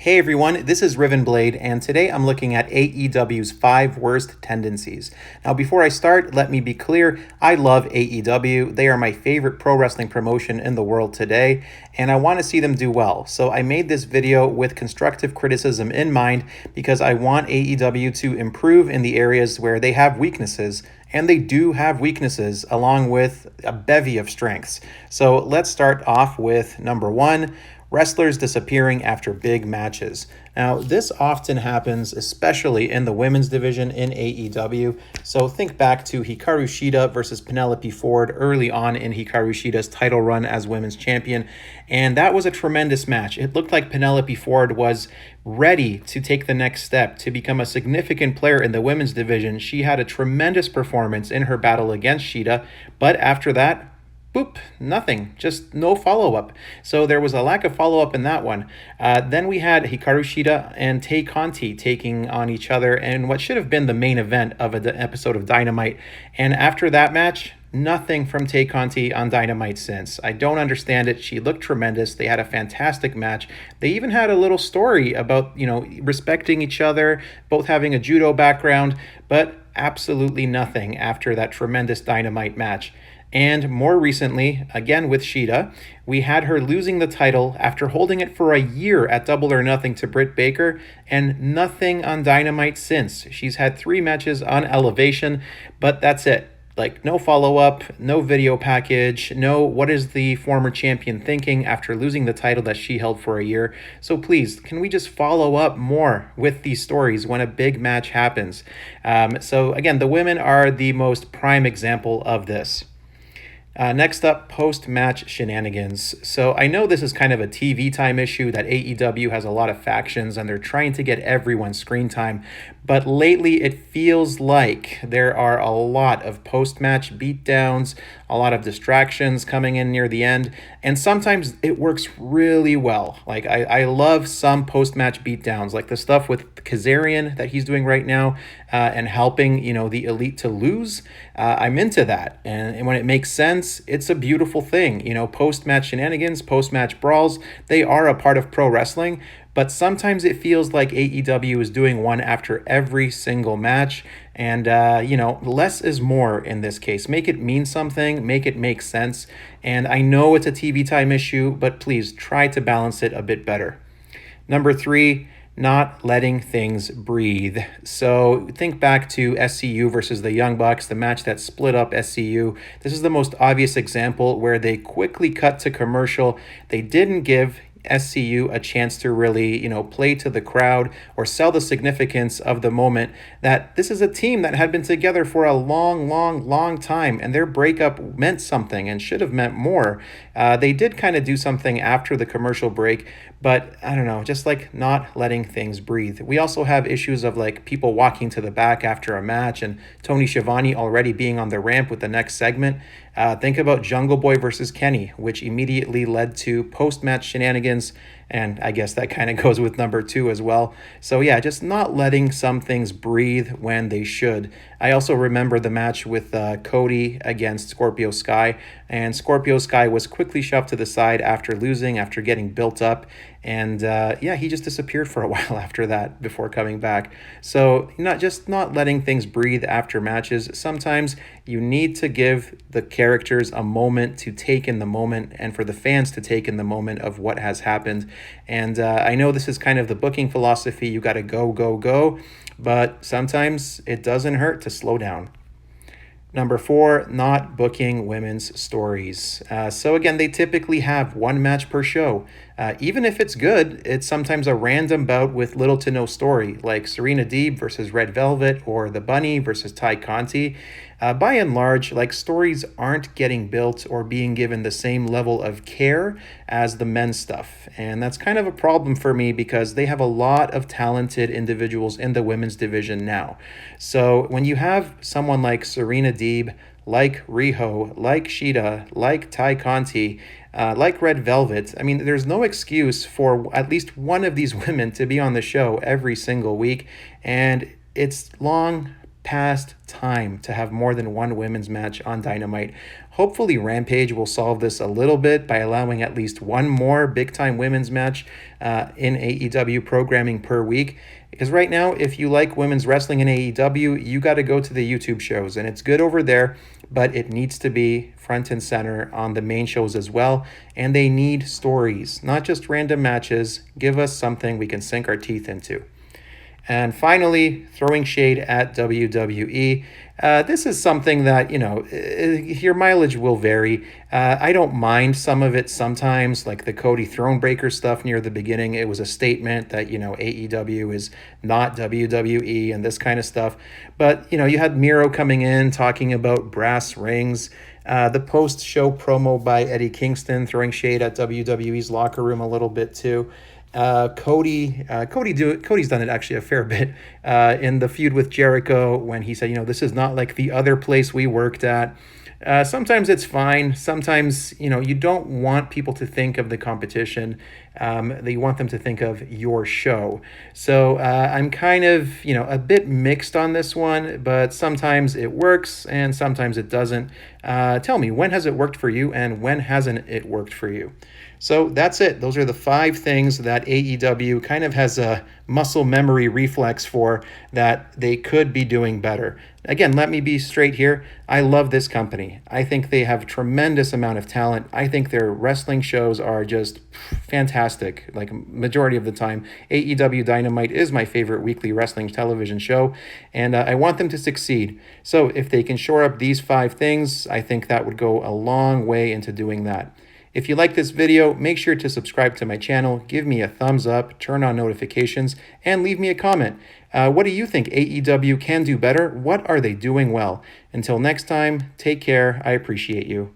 Hey everyone, this is Riven Blade, and today I'm looking at AEW's 5 worst tendencies. Now, before I start, let me be clear, I love AEW. They are my favorite pro wrestling promotion in the world today, and I want to see them do well. So I made this video with constructive criticism in mind because I want AEW to improve in the areas where they have weaknesses, and they do have weaknesses along with a bevy of strengths. So let's start off with number 1. Wrestlers disappearing after big matches. Now, this often happens, especially in the women's division in AEW. So think back to Hikaru Shida versus Penelope Ford early on in Hikaru Shida's title run as women's champion. And that was a tremendous match. It looked like Penelope Ford was ready to take the next step to become a significant player in the women's division. She had a tremendous performance in her battle against Shida, but after that, boop, nothing, just no follow-up. So there was a lack of follow-up in that one. Then we had Hikaru Shida and Tay Conti taking on each other in what should have been the main event of an episode of Dynamite. And after that match, nothing from Tay Conti on Dynamite since. I don't understand it. She looked tremendous. They had a fantastic match. They even had a little story about, respecting each other, both having a judo background, but absolutely nothing after that tremendous Dynamite match. And more recently, again with Shida, we had her losing the title after holding it for a year at Double or Nothing to Britt Baker, and nothing on Dynamite since. She's had 3 matches on Elevation, but that's it. Like, no follow-up, no video package, no what is the former champion thinking after losing the title that she held for a year. So please, can we just follow up more with these stories when a big match happens? So again, the women are the most prime example of this. Next up, post-match shenanigans. So I know this is kind of a TV time issue that AEW has a lot of factions and they're trying to get everyone screen time, but lately it feels like there are a lot of post-match beatdowns, a lot of distractions coming in near the end, and sometimes it works really well. Like I love some post-match beatdowns, like the stuff with Kazarian that he's doing right now, and helping the Elite to lose. I'm into that, and when it makes sense, it's a beautiful thing. Post-match shenanigans, post-match brawls, they are a part of pro wrestling, but sometimes it feels like AEW is doing one after every single match, and less is more in this case. Make it mean something, make it make sense, and I know it's a TV time issue, but please try to balance it a bit better. Number 3, not letting things breathe. So think back to SCU versus the Young Bucks, the match that split up SCU. This is the most obvious example where they quickly cut to commercial. They didn't give SCU a chance to really, play to the crowd or sell the significance of the moment that this is a team that had been together for a long time, and their breakup meant something and should have meant more. They did kind of do something after the commercial break, but I don't know, just like not letting things breathe. We also have issues of like people walking to the back after a match and Tony Schiavone already being on the ramp with the next segment. Think about Jungle Boy versus Kenny, which immediately led to post-match shenanigans, and I guess that kind of goes with number 2 as well. So yeah, just not letting some things breathe when they should. I also remember the match with Cody against Scorpio Sky, and Scorpio Sky was quickly shoved to the side after losing, after getting built up, and he just disappeared for a while after that before coming back. So not letting things breathe after matches. Sometimes you need to give the characters a moment to take in the moment and for the fans to take in the moment of what has happened. And I know this is kind of the booking philosophy. You got to go, but sometimes it doesn't hurt to slow down. Number 4, not booking women's stories. So again, they typically have 1 match per show. Even if it's good, it's sometimes a random bout with little to no story, like Serena Deeb versus Red Velvet or The Bunny versus Ty Conti. By and large, stories aren't getting built or being given the same level of care as the men's stuff. And that's kind of a problem for me because they have a lot of talented individuals in the women's division now. So when you have someone like Serena Deeb, like Riho, like Shida, like Ty Conti, like Red Velvet, there's no excuse for at least one of these women to be on the show every single week. And it's long, past time to have more than one women's match on Dynamite. Hopefully Rampage will solve this a little bit by allowing at least one more big-time women's match in AEW programming per week. Because right now, if you like women's wrestling in AEW, you got to go to the YouTube shows, and it's good over there, but it needs to be front and center on the main shows as well. And they need stories, not just random matches. Give us something we can sink our teeth into. And finally, throwing shade at WWE. This is something that, your mileage will vary. I don't mind some of it sometimes, like the Cody Thronebreaker stuff near the beginning. It was a statement that, AEW is not WWE and this kind of stuff. But, you had Miro coming in talking about brass rings. The post-show promo by Eddie Kingston throwing shade at WWE's locker room a little bit too. Cody's done it actually a fair bit in the feud with Jericho when he said, this is not like the other place we worked at. Sometimes it's fine. Sometimes, you don't want people to think of the competition. You want them to think of your show. So I'm kind of, a bit mixed on this one, but sometimes it works and sometimes it doesn't. Tell me, when has it worked for you and when hasn't it worked for you? So that's it. Those are the 5 things that AEW kind of has a muscle memory reflex for that they could be doing better. Again, let me be straight here. I love this company. I think they have tremendous amount of talent. I think their wrestling shows are just fantastic. Like majority of the time, AEW Dynamite is my favorite weekly wrestling television show, and I want them to succeed. So if they can shore up these 5 things, I think that would go a long way into doing that. If you like this video, make sure to subscribe to my channel, give me a thumbs up, turn on notifications, and leave me a comment. What do you think AEW can do better? What are they doing well? Until next time, take care. I appreciate you.